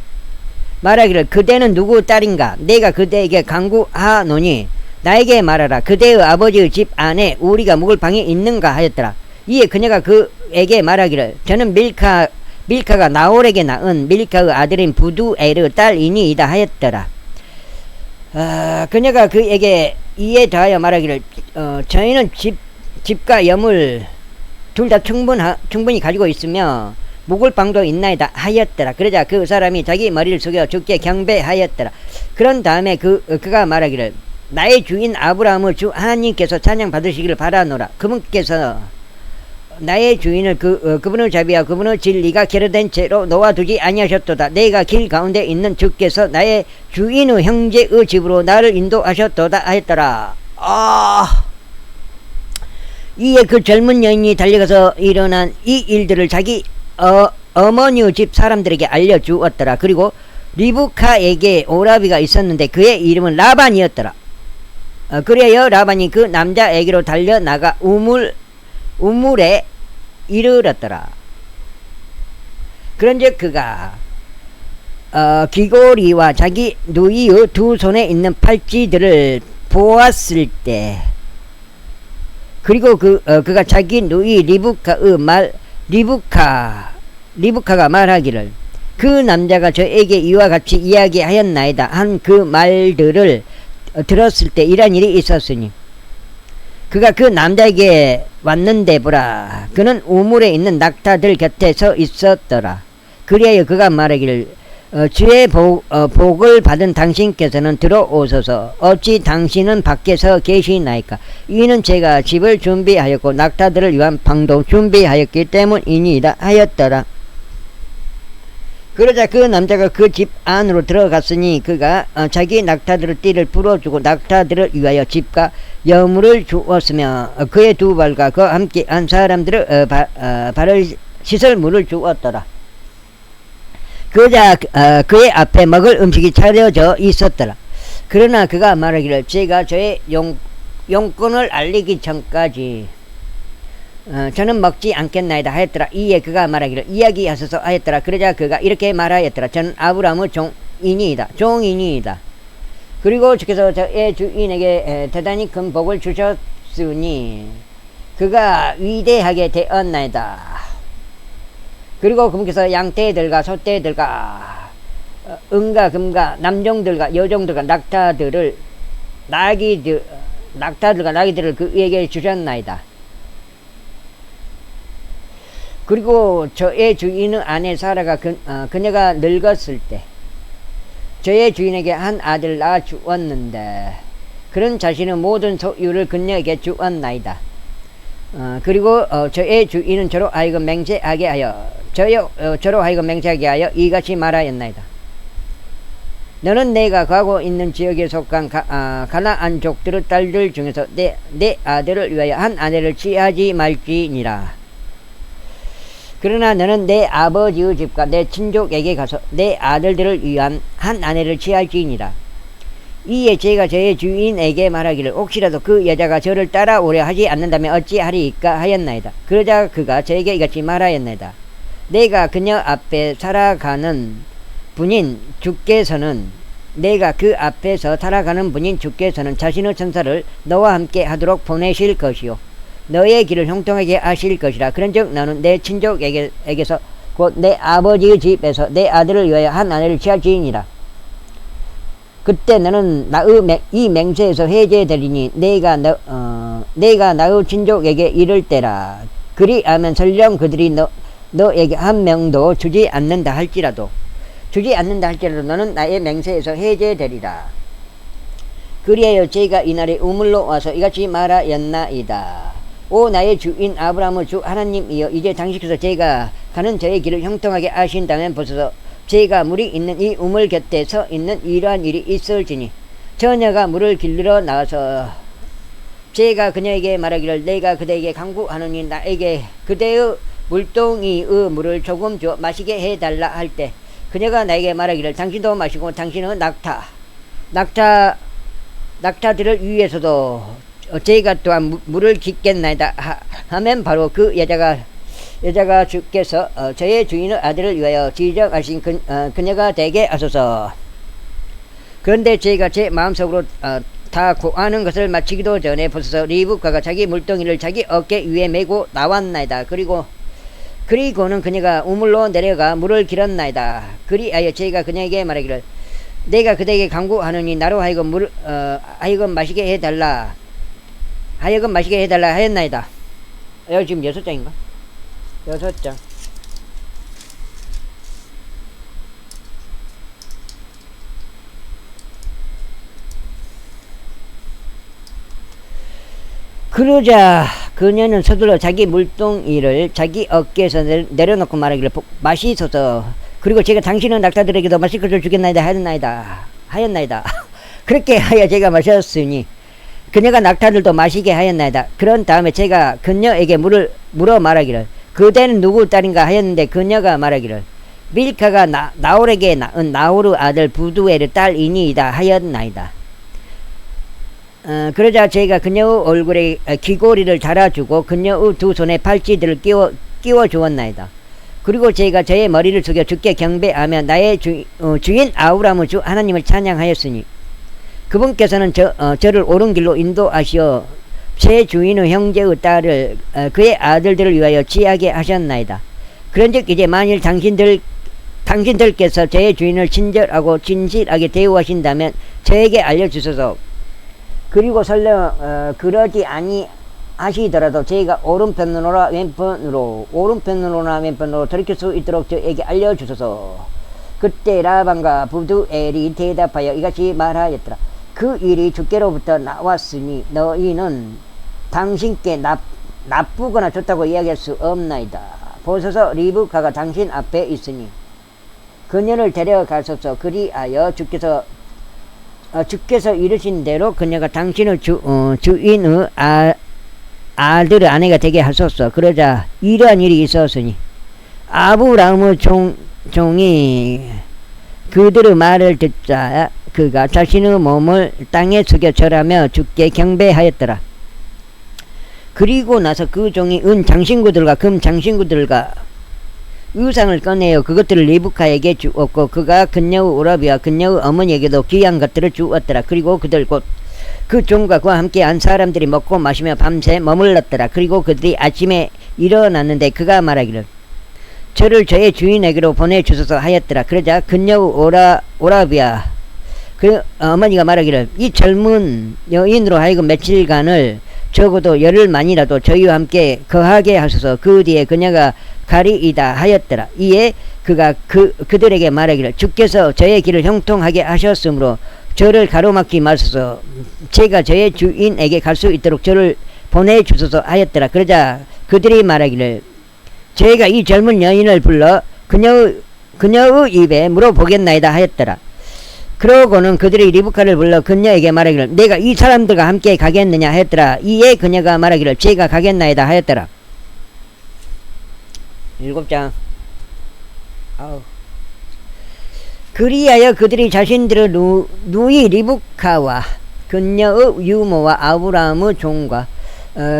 말하기를 그대는 누구 딸인가? 내가 그대에게 간구하노니 나에게 말하라. 그대의 아버지의 집 안에 우리가 묵을 방이 있는가 하였더라. 이에 그녀가 그에게 말하기를 저는 밀카가 나홀에게 낳은 밀카의 아들인 부두엘의 딸이니이다 하였더라. 그녀가 그에게 이에 더하여 말하기를 저희는 집과 여물 둘 다 충분히 가지고 있으며 묵을 방도 있나이다 하였더라. 그러자 그 사람이 자기 머리를 숙여 주께 경배하였더라. 그런 다음에 그가 말하기를 나의 주인 아브라함의 주 하나님께서 찬양 받으시기를 바라노라. 그분께서 나의 주인을 그분의 자비와 그분의 진리가 결여된 채로 놓아두지 아니하셨도다. 내가 길 가운데 있는 주께서 나의 주인의 형제의 집으로 나를 인도하셨도다 하였더라. 이에 그 젊은 여인이 달려가서 일어난 이 일들을 자기 어머니의 집 사람들에게 알려주었더라. 그리고 리브카에게 오라비가 있었는데 그의 이름은 라반이었더라. 그래야 라반이 그 남자에게로 달려나가 우물에 이르렀더라. 그런즉 그가 귀고리와 자기 누이의 2손에 있는 팔찌들을 보았을 때 그리고 그가 자기 누이 리브카가 말하기를 그 남자가 저에게 이와 같이 이야기하였나이다 한 그 말들을 들었을 때 이런 일이 있었으니 그가 그 남자에게 왔는데 보라 그는 우물에 있는 낙타들 곁에 서 있었더라. 그리하여 그가 말하기를 주의 복을 받은 당신께서는 들어오소서. 어찌 당신은 밖에서 계시나이까? 이는 제가 집을 준비하였고 낙타들을 위한 방도 준비하였기 때문이니이다 하였더라. 그러자 그 남자가 그 집 안으로 들어갔으니 그가 자기 낙타들의 띠를 풀어주고 낙타들을 위하여 집과 여물을 주었으며 그의 2발과 그와 함께 한 사람들의 발을 씻을 물을 주었더라. 그러자 그의 앞에 먹을 음식이 차려져 있었더라. 그러나 그가 말하기를 제가 저의 용건을 알리기 전까지 저는 먹지 않겠나이다 하였더라. 이에 그가 말하기를 이야기하소서 하였더라. 그러자 그가 이렇게 말하였더라. 저는 아브라함의 종이니이다. 그리고 주께서 저의 주인에게 대단히 큰 복을 주셨으니 그가 위대하게 되었나이다. 그리고 그분께서 양떼들과 소떼들과 은과 금과 남종들과 여종들과 낙타들과 나귀들을 그에게 주셨나이다. 그리고 저의 주인의 아내 사라가 그녀가 늙었을 때 저의 주인에게 한 아들을 낳아 주었는데 그런 자신의 모든 소유를 그녀에게 주었나이다. 그리고 저의 주인은 저로 하여금 맹세하게 하여 이같이 말하였나이다. 너는 내가 가고 있는 지역에 속한 가나안족들의 딸들 중에서 내 아들을 위하여 한 아내를 취하지 말지니라. 그러나 너는 내 아버지의 집과 내 친족에게 가서 내 아들들을 위한 한 아내를 취할지니라. 이에 제가 저의 주인에게 말하기를 혹시라도 그 여자가 저를 따라오려 하지 않는다면 어찌하리이까 하였나이다. 그러자 그가 저에게 이같이 말하였나이다. 내가 그녀 앞에 살아가는 분인 주께서는 자신의 천사를 너와 함께 하도록 보내실 것이요 너의 길을 형통하게 하실 것이라. 그런즉 너는 내 친족에게서 곧 내 아버지의 집에서 내 아들을 위하여 한 아내를 취할지니라. 그때 너는 나의 이 맹세에서 해제되리니 내가 나의 친족에게 이를 때라. 그리하면 설령 그들이 너에게 한 명도 주지 않는다 할지라도 너는 나의 맹세에서 해제되리라. 그리하여 제가 이날에 우물로 와서 이같이 말하였나이다. 오 나의 주인 아브라함의 주 하나님이여, 이제 당신께서 제가 가는 저의 길을 형통하게 하신다면 보소서. 제가 물이 있는 이 우물 곁에 서 있는 이러한 일이 있을지니 처녀가 물을 길르러 나와서 제가 그녀에게 말하기를 내가 그대에게 간구하노니 나에게 그대의 물동이의 물을 조금 주어 마시게 해달라 할 때 그녀가 나에게 말하기를 당신도 마시고 당신은 낙타들을 위해서도 제가 또한 물을 깃겠나이다 하면 바로 그 여자가 주께서 저의 주인의 아들을 위하여 지정하신 그녀가 되게 하소서. 그런데 제가 제 마음속으로 다 고하는 것을 마치기도 전에 보소서. 리브카가 자기 물동이를 자기 어깨 위에 메고 나왔나이다. 그리고는 그녀가 우물로 내려가 물을 길었나이다. 그리하여 제가 그녀에게 말하기를 내가 그대에게 간구하노니 나로 하여금 하여금 마시게 해달라 하였나이다. 여기 지금 6장인가? 6장. 그러자 그녀는 서둘러 자기 물동이를 자기 어깨에서 내려놓고 말하기를 마시소서. 그리고 제가 당신은 낙타들에게도 마실 것을 주겠나이다 하였나이다. 그렇게 하여 제가 마셨으니 그녀가 낙타들도 마시게 하였나이다. 그런 다음에 제가 그녀에게 물어 말하기를 그대는 누구 딸인가 하였는데 그녀가 말하기를 밀카가 나홀에게 낳은 나홀의 아들 부두엘의 딸이니이다 하였나이다. 그러자 제가 그녀의 얼굴에 귀고리를 달아주고 그녀의 두 손에 팔찌들을 끼워 주었나이다. 그리고 제가 저의 머리를 숙여 주께 경배하며 나의 주인 아브라함의 주 하나님을 찬양하였으니 그분께서는 저를 옳은 길로 인도하시어 제 주인의 형제의 딸을 그의 아들들을 위하여 취하게 하셨나이다. 그런즉 이제 만일 당신들께서 제 주인을 친절하고 진실하게 대우하신다면 저에게 알려주소서. 그리고 설령 그러지 아니하시더라도 제가 오른편으로나 왼편으로 돌이킬 수 있도록 저에게 알려주소서. 그때 라반과 부두엘이 대답하여 이같이 말하였더라. 그 일이 주께로부터 나왔으니 너희는 당신께 나쁘거나 좋다고 이야기할 수 없나이다. 보소서, 리브카가 당신 앞에 있으니 그녀를 데려가소서. 그리하여 주께서 이르신 대로 그녀가 당신의 주인의 아들의 아내가 되게 하소서. 그러자 이러한 일이 있었으니 아브라함의 종이 그들의 말을 듣자 그가 자신의 몸을 땅에 숙여 절하며 주께 경배하였더라. 그리고 나서 그 종이 은 장신구들과 금 장신구들과 의상을 꺼내어 그것들을 리브카에게 주었고 그가 그녀의 오라비와 그녀의 어머니에게도 귀한 것들을 주었더라. 그리고 그들 곧 그 종과 그와 함께 한 사람들이 먹고 마시며 밤새 머물렀더라. 그리고 그들이 아침에 일어났는데 그가 말하기를 저를 저의 주인에게로 보내주소서 하였더라. 그러자 그녀의 오라비와 그 어머니가 말하기를 이 젊은 여인으로 하여금 며칠간을 적어도 열흘만이라도 저희와 함께 거하게 하소서. 그 뒤에 그녀가 가리이다 하였더라. 이에 그가 그들에게 말하기를 주께서 저의 길을 형통하게 하셨으므로 저를 가로막지 마소서. 제가 저의 주인에게 갈 수 있도록 저를 보내주소서 하였더라. 그러자 그들이 말하기를 저희가 이 젊은 여인을 불러 그녀의 입에 물어보겠나이다 하였더라. 그러고는 그들이 리브카를 불러 그녀에게 말하기를 내가 이 사람들과 함께 가겠느냐 하였더라. 이에 그녀가 말하기를 제가 가겠나이다 하였더라. 7장. 그리하여 그들이 자신들의 누이 리브카와 그녀의 유모와 아브라함의 종과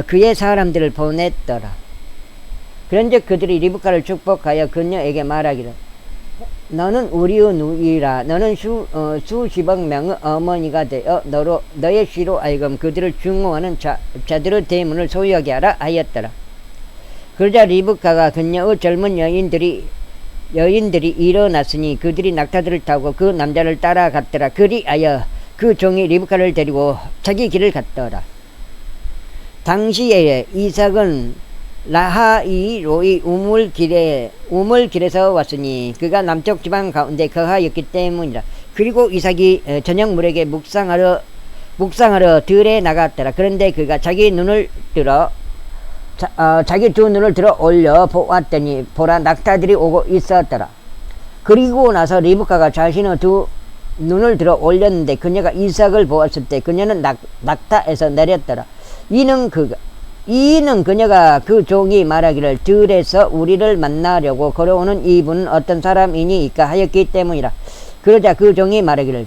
그의 사람들을 보냈더라. 그런즉 그들이 리브카를 축복하여 그녀에게 말하기를 너는 우리의 누이라. 너는 수십억 명의 어머니가 되어 너의 씨로 하여금 그들을 증오하는 자들의 대문을 소유하게 하라 하였더라. 그러자 리브카가 그녀의 젊은 여인들이 일어났으니 그들이 낙타들을 타고 그 남자를 따라갔더라. 그리하여 그 종이 리브카를 데리고 자기 길을 갔더라. 당시에 이삭은 라하이로의 우물길에서 왔으니 그가 남쪽 지방 가운데 거하였기 때문이라. 그리고 이삭이 저녁 무렵에 묵상하러 들에 나갔더라. 그런데 그가 자기 두 눈을 들어 올려 보았더니 보라, 낙타들이 오고 있었더라. 그리고 나서 리브카가 자신의 두 눈을 들어 올렸는데 그녀가 이삭을 보았을 때 그녀는 낙타에서 내렸더라. 이는 그녀가 그 종이 말하기를 들에서 우리를 만나려고 걸어오는 이분은 어떤 사람이니이까 하였기 때문이라. 그러자 그 종이 말하기를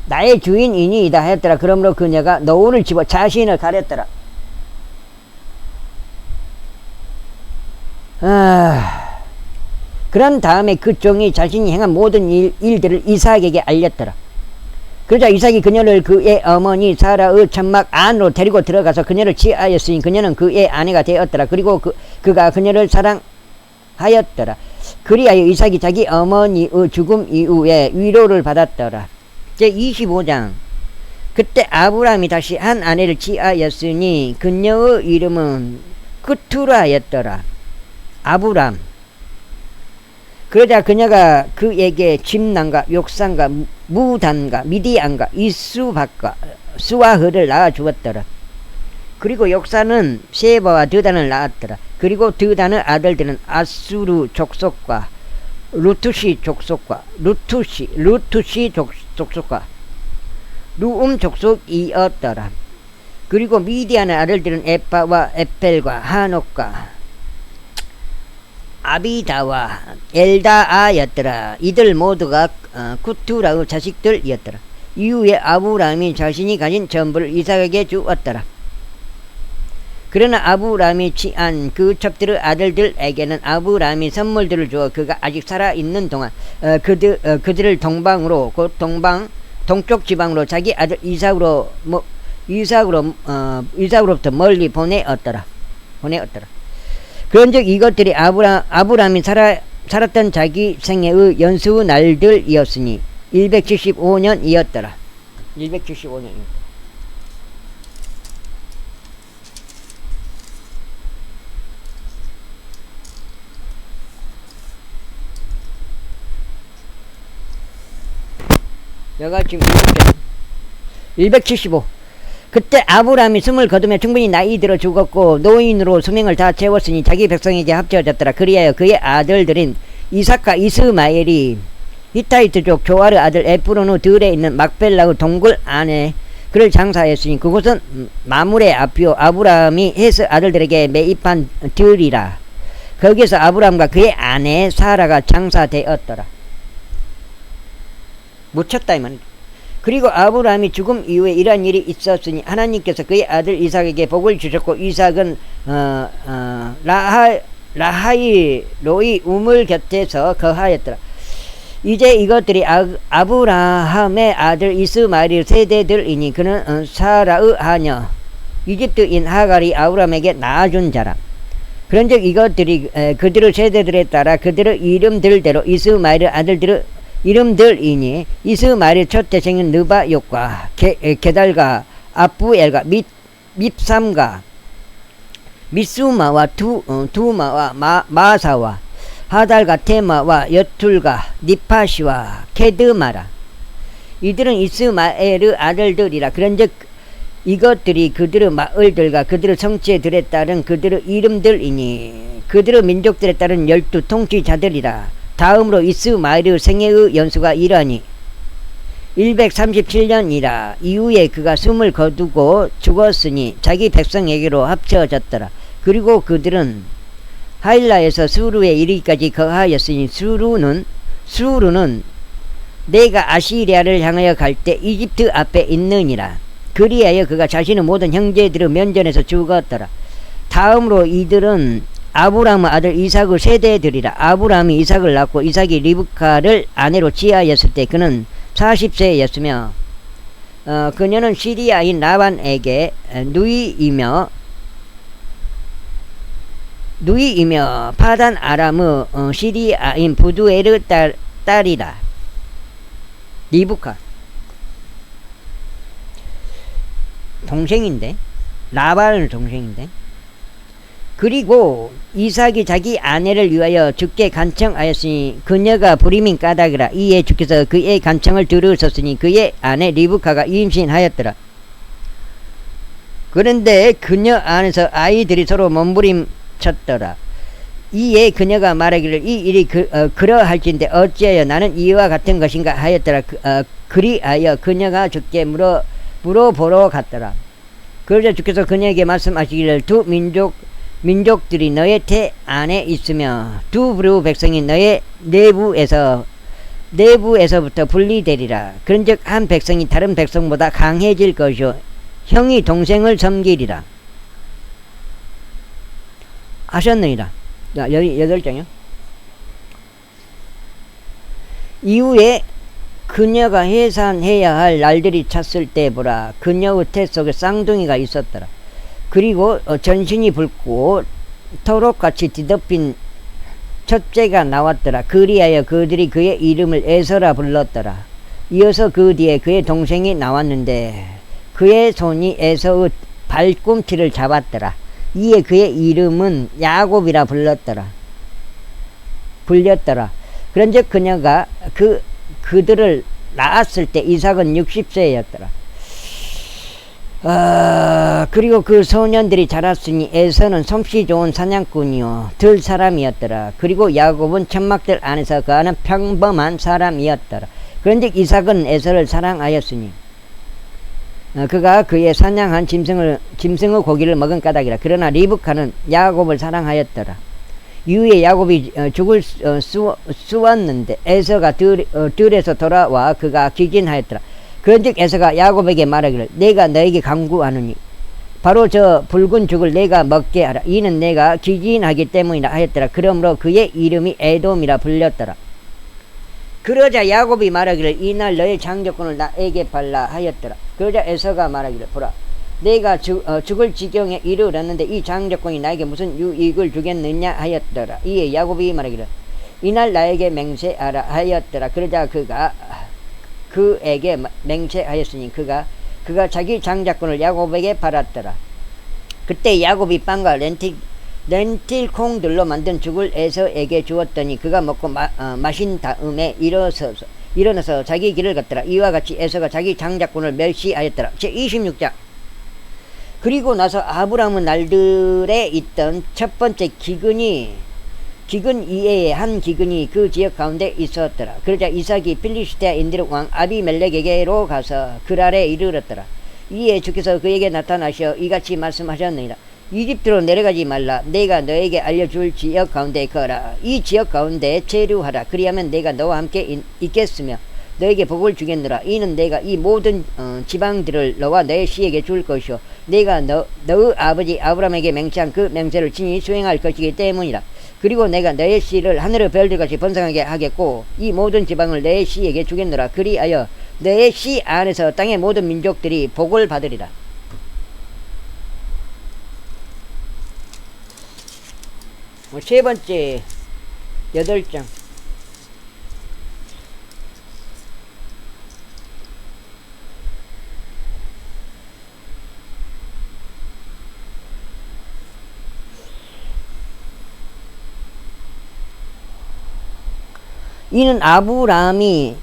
나의 주인이니이다 하였더라. 그러므로 그녀가 노울을 집어 자신을 가렸더라. 그런 다음에 그 종이 자신이 행한 모든 일들을 이삭에게 알렸더라. 그러자 이삭이 그녀를 그의 어머니 사라의 천막 안으로 데리고 들어가서 그녀를 취하였으니 그녀는 그의 아내가 되었더라. 그리고 그가 그녀를 사랑하였더라. 그리하여 이삭이 자기 어머니의 죽음 이후에 위로를 받았더라. 제25장. 그때 아브라함이 다시 한 아내를 취하였으니 그녀의 이름은 그투라였더라. 아브람. 그러자 그녀가 그에게 집난과 욕산과 무단과 미디안과 이수박과 수아흐를 낳아 주었더라. 그리고 욕산은 세바와 드단을 낳았더라. 그리고 드단의 아들들은 아수르 족속과 루투시 족속과 루움 족속이었더라. 그리고 미디안의 아들들은 에빠와 에펠과 하녹과 아비다와 엘다아였더라. 이들 모두가 쿠투라의 자식들이었더라. 이후에 아브라함이 자신이 가진 전부를 이삭에게 주었더라. 그러나 아브라함이 취한 그 첩들의 아들들에게는 아브라함이 선물들을 주어 그가 아직 살아있는 동안 그들을 동방으로 곧 동쪽 지방으로 자기 아들 이삭으로부터 멀리 보내었더라. 그런즉 이것들이 아브라함이 살았던 자기 생애의 연수 날들이었으니 175년이었더라. 175년이었더라. 여가 지금 175. 그때 아브라함이 숨을 거두며 충분히 나이 들어 죽었고 노인으로 수명을 다 채웠으니 자기 백성에게 합쳐졌더라. 그리하여 그의 아들들인 이삭과 이스마엘이 히타이트족 조아르 아들 에프론의 들에 있는 막벨라의 동굴 안에 그를 장사했으니 그곳은 마물의 앞이요 아브라함이 헤스 아들들에게 매입한 들이라. 거기에서 아브라함과 그의 아내 사라가 장사되었더라. 묻혔다 이 말이다. 그리고 아브라함이 죽음 이후에 이러한 일이 있었으니 하나님께서 그의 아들 이삭에게 복을 주셨고 이삭은 라하이로의 우물 곁에서 거하였더라. 이제 이것들이 아브라함의 아들 이스마엘의 세대들이니 그는 사라의 하녀 이집트인 하갈이 아브라함에게 낳아준 자라. 그런즉 이것들이 그들의 세대들에 따라 그들의 이름들대로 이스마엘의 아들들의 이름들이니 이스마엘의 첫 태생은 느바욕과 게달과 아부엘과 밉삼과 미수마와 두마와 마사와 하달과 테마와 여툴과 니파시와 케드마라. 이들은 이스마엘의 아들들이라. 그런즉 이것들이 그들의 마을들과 그들의 성체들에 따른 그들의 이름들이니 그들의 민족들에 따른 12 통치자들이라. 다음으로 이스마엘의 생애의 연수가 이러하니 137년이라. 이후에 그가 숨을 거두고 죽었으니 자기 백성에게로 합쳐졌더라. 그리고 그들은 하일라에서 수루에 이르기까지 거하였으니 수루는 내가 아시리아를 향하여 갈 때 이집트 앞에 있느니라. 그리하여 그가 자신의 모든 형제들의 면전에서 죽었더라. 다음으로 이들은 아브라함의 아들 이삭의 세대들이라. 아브라함이 이삭을 낳고 이삭이 리브카를 아내로 취하였을 때 그는 40세였으며 그녀는 시리아인 라반에게 누이이며 파단 아람의 시리아인 부두엘의 딸이라. 리브카 동생인데, 라반의 동생인데. 그리고 이삭이 자기 아내를 위하여 주께 간청하였으니 그녀가 불임인 까닭이라. 이에 주께서 그의 간청을 들으셨으니 그의 아내 리브카가 임신하였더라. 그런데 그녀 안에서 아이들이 서로 몸부림쳤더라. 이에 그녀가 말하기를 이 일이 그러할진데 어찌하여 나는 이와 같은 것인가 하였더라. 그리하여 그녀가 주께 물어보러 갔더라. 그러자 주께서 그녀에게 말씀하시기를 두 민족들이 너의 태 안에 있으며 두 부류 백성이 너의 내부에서부터 분리되리라. 그런즉 한 백성이 다른 백성보다 강해질 것이요 형이 동생을 섬기리라 하셨느니라. 8장이요. 이후에 그녀가 해산해야 할 날들이 찼을 때 보라, 그녀의 태 속에 쌍둥이가 있었더라. 그리고 전신이 붉고 토록같이 뒤덮인 첫째가 나왔더라. 그리하여 그들이 그의 이름을 에서라 불렀더라. 이어서 그 뒤에 그의 동생이 나왔는데 그의 손이 에서의 발꿈치를 잡았더라. 이에 그의 이름은 야곱이라 불렸더라. 그런즉 그녀가 그들을 낳았을 때 이삭은 60세였더라. 그리고 그 소년들이 자랐으니 에서는 솜씨 좋은 사냥꾼이요 들 사람이었더라. 그리고 야곱은 천막들 안에서 거하는 평범한 사람이었더라. 그런데 이삭은 에서를 사랑하였으니 그가 그의 사냥한 짐승의 고기를 먹은 까닭이라. 그러나 리브카는 야곱을 사랑하였더라. 이후에 야곱이 죽을 쑤었는데 에서가 들에서 돌아와 그가 기진하였더라. 그런즉 에서가 야곱에게 말하기를 내가 너에게 강구하노니 바로 저 붉은 죽을 내가 먹게 하라. 이는 내가 기진하기 때문이라 하였더라. 그러므로 그의 이름이 에돔이라 불렸더라. 그러자 야곱이 말하기를 이날 너의 장자권을 나에게 발라 하였더라. 그러자 에서가 말하기를 보라, 내가 죽을 지경에 이르렀는데 이 장자권이 나에게 무슨 유익을 주겠느냐 하였더라. 이에 야곱이 말하기를 이날 나에게 맹세하라 하였더라. 그러자 그가 그에게 맹세하였으니 그가 자기 장자권을 야곱에게 팔았더라. 그때 야곱이 빵과 렌틸 콩들로 만든 죽을 에서에게 주었더니 그가 먹고 마신 다음에 일어나서 자기 길을 갔더라. 이와 같이 에서가 자기 장자권을 멸시하였더라. 제26장. 그리고 나서 아브라함은 날들에 있던 첫 번째 기근 이외에 한 기근이 그 지역 가운데 있었더라. 그러자 이삭이 필리스티아인들의 왕 아비멜렉에게로 가서 그랄에 이르렀더라. 이에 주께서 그에게 나타나셔 이같이 말씀하셨느니라. 이집트로 내려가지 말라. 내가 너에게 알려줄 지역 가운데 거라. 이 지역 가운데 체류하라. 그리하면 내가 너와 함께 있겠으며 너에게 복을 주겠노라. 이는 내가 이 모든 지방들을 너와 너의 씨에게 줄 것이요 내가 너의 아버지 아브라함에게 맹세한 그 맹세를 친히 수행할 것이기 때문이라. 그리고 내가 너의 씨를 하늘의 별들같이 번성하게 하겠고 이 모든 지방을 너의 씨에게 주겠노라. 그리하여 너의 씨 안에서 땅의 모든 민족들이 복을 받으리라. 세 번째 8장. 이는 아브라함이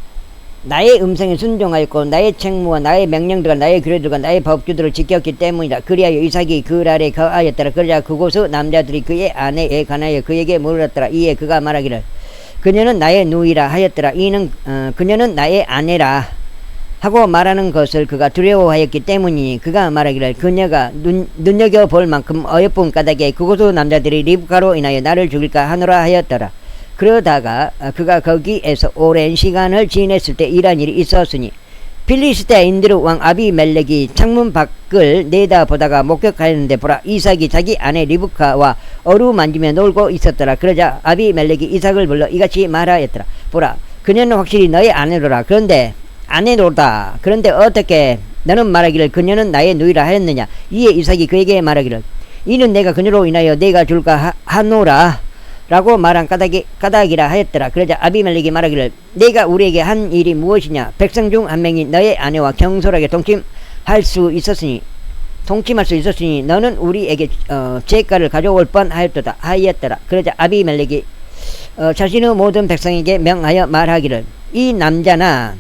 나의 음성에 순종하였고 나의 책무와 나의 명령들과 나의 규례들과 나의 법규들을 지켰기 때문이다. 그리하여 이삭이 그랄에 거하였더라. 그러자 그곳의 남자들이 그의 아내에 관하여 그에게 물었더라. 이에 그가 말하기를 그녀는 나의 누이라 하였더라. 이는 그녀는 나의 아내라 하고 말하는 것을 그가 두려워하였기 때문이니 그가 말하기를 그녀가 눈여겨볼 만큼 어여쁜 까닭에 그곳의 남자들이 리브카로 인하여 나를 죽일까 하노라 하였더라. 그러다가 그가 거기에서 오랜 시간을 지냈을 때 이런 일이 있었으니 필리스테인들 왕 아비멜렉이 창문 밖을 내다보다가 목격하였는데 보라 이삭이 자기 아내 리브카와 어루만지며 놀고 있었더라. 그러자 아비멜렉이 이삭을 불러 이같이 말하였더라. 보라 그녀는 확실히 너의 아내로라. 그런데 아내로다. 그런데 어떻게 너는 말하기를 그녀는 나의 누이라 하였느냐. 이에 이삭이 그에게 말하기를 이는 내가 그녀로 인하여 내가 줄까 하노라 라고 말한 까닭이라 하였더라. 그러자 아비멜렉이 말하기를 내가 우리에게 한 일이 무엇이냐. 백성 중 한 명이 너의 아내와 경솔하게 동침할 수 있었으니 너는 우리에게 죄가를 가져올 뻔하였더라. 그러자 아비멜렉이 자신의 모든 백성에게 명하여 말하기를 이 남자나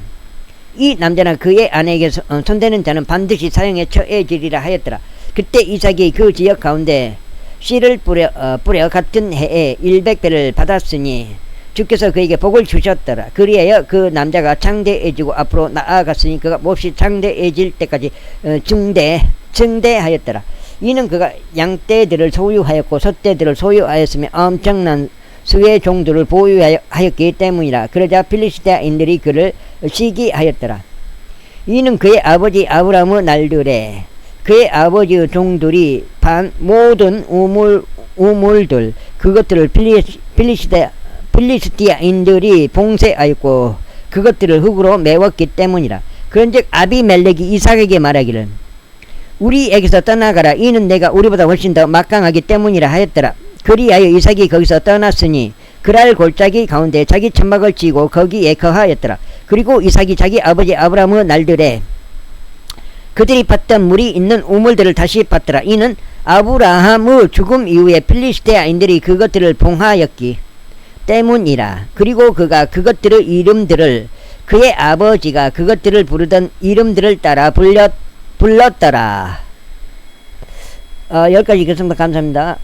그의 아내에게 손대는 자는 반드시 사형에 처해지리라 하였더라. 그때 이삭이 그 지역 가운데 씨를 뿌려 같은 해에 100배를 받았으니 주께서 그에게 복을 주셨더라. 그리하여 그 남자가 장대해지고 앞으로 나아갔으니 그가 몹시 장대해질 때까지 증대하였더라. 이는 그가 양떼들을 소유하였고 소떼들을 소유하였으며 엄청난 수의 종들을 보유하였기 때문이라. 그러자 필리스테인들이 그를 시기하였더라. 이는 그의 아버지 아브라함의 날들에 그의 아버지의 종들이 모든 우물들 그것들을 필리스티아인들이 봉쇄하였고 그것들을 흙으로 메웠기 때문이라. 그런즉 아비멜렉이 이삭에게 말하기를 우리에게서 떠나가라. 이는 내가 우리보다 훨씬 더 막강하기 때문이라 하였더라. 그리하여 이삭이 거기서 떠났으니 그랄 골짜기 가운데 자기 천막을 지고 거기에 거하였더라. 그리고 이삭이 자기 아버지 아브라함의 날들에 그들이 봤던 물이 있는 우물들을 다시 봤더라. 이는 아브라함의 죽음 이후에 필리스테아인들이 그것들을 봉하였기 때문이라. 그리고 그가 그것들의 이름들을 그의 아버지가 그것들을 부르던 이름들을 따라 불렀더라. 여기까지 읽겠습니다. 감사합니다.